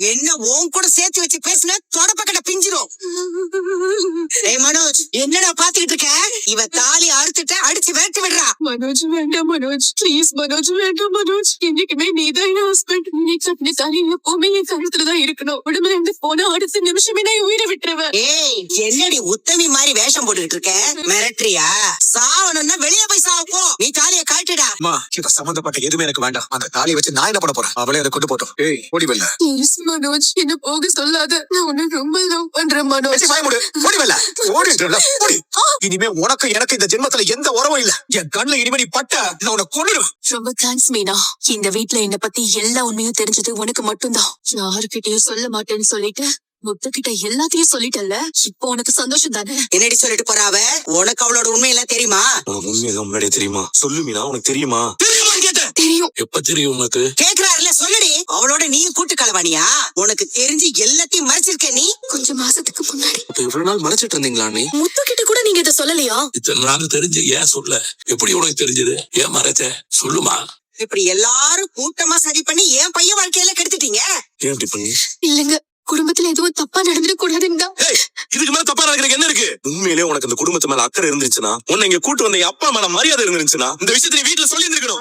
என்ன உன் கூட சேர்த்து வச்சு பேசுன தொடப்பக்கட்ட பிஞ்சிரும். ஏய் மனோஜ், என்னடா பாத்துக்கிட்டு இருக்க? இவ தாலி அறுத்துட்ட, அடிச்சு விரட்டி விடுறா. மனோஜ் வேண்டாம் மனோஜ், ப்ளீஸ் மனோஜ் வேண்டாம் மனோஜ். என்னைக்குமே நீதான் என் ஹஸ்பண்ட். நீ கட்டின தாலி எப்பவுமே என் கழுத்துலதான் இருக்கணும். உடம்புல இருந்து போனா அடுத்த நிமிஷமே நான் உயிரை விட்டுருவேன். ஏய், என்னடி உத்தமி மாதிரி வேஷம் போட்டுக்கிட்டு இருக்க? மிரட்டுறியா? சாவணும்னா வெளியே போய் சாவப்போ. நீ தாலியை கழட்டுடா. இத சம்பந்தப்பட்ட எதுவுமே எனக்கு வேண்டாம். அந்த தாலியை வச்சு நான் என்ன பண்ண போறேன்? அவளே அதை கொண்டு போட்டோம். ஏய் ஓடிவல்ல. ப்ளீஸ் மனோஜ், என்ன போக சொல்லாத. நான் உன்னை ரொம்ப லவ் பண்றேன் மனோஜ். ஓடிவல்ல. இனிமே உனக்கு எனக்கு இந்த ஜென்மத்துல எந்த உறவும் இல்ல. என் கண்ணுல இனிமே நீ பட்ட நான் உன்னை கொன்னுடுவேன். ரொம்ப தேங்க்ஸ் மீனா. இந்த வீட்ல என்ன பத்தி எல்லா உண்மையும் தெரிஞ்சது உனக்கு மட்டும்தான். யாருக்கிட்டயும் சொல்ல மாட்டேன்னு சொல்லிட்டு முத்துக்கிட்ட எல்லாத்தையும் சொல்லிட்டல்ல. இப்போ உனக்கு சந்தோஷம் தானே? என்னடி சொல்லிட்டு போறா அவ? உனக்கு அவளோட உண்மையெல்லாம் தெரியுமா? உண்மையதான் முன்னாடியே தெரியுமா? சொல்லு மீனா, உனக்கு தெரியுமா? தெரியும். எப்ப தெரியும் உனக்கு? கேக்குறாருல, சொல்லுடி. அவளோட நீ கூட்டு கலவானியா? உனக்கு தெரிஞ்சு எல்லாத்தையும் மறைச்சிருக்க நீ. கொஞ்சம் மாசத்துக்கு முன்னாடி இவ்வளவு நாள் மறைச்சிட்டு இருந்தீங்களா நீ? முத்துக்கிட்ட கூட நீங்க இதை சொல்லலையா? இத்தனை நாள் தெரிஞ்சு ஏன் சொல்ல? எப்படி உனக்கு தெரிஞ்சது? ஏன் மறைச்ச? சொல்லுமா. இப்படி எல்லாரும் கூட்டமா சரி பண்ணி என் பையன் வாழ்க்கையில கெடுத்துட்டீங்க. ஏன் இப்படி பண்ணி? இல்லங்க, குடும்பத்துல எதுவும் தப்பா நடந்துடக் கூடாதுன்னு தான். இதுக்கு மேல தப்பா நடக்கிறதுக்கு என்ன இருக்கு? உண்மையிலே உனக்கு அந்த குடும்பத்து மேல அக்கறை இருந்துச்சுன்னா, உன்னை இங்க கூட்டு வந்த என் அப்பா மேல மரியாதை இருந்துச்சுன்னா, இந்த விஷயத்தை நீ வீட்டுல சொல்லி இருந்திருக்கணும்.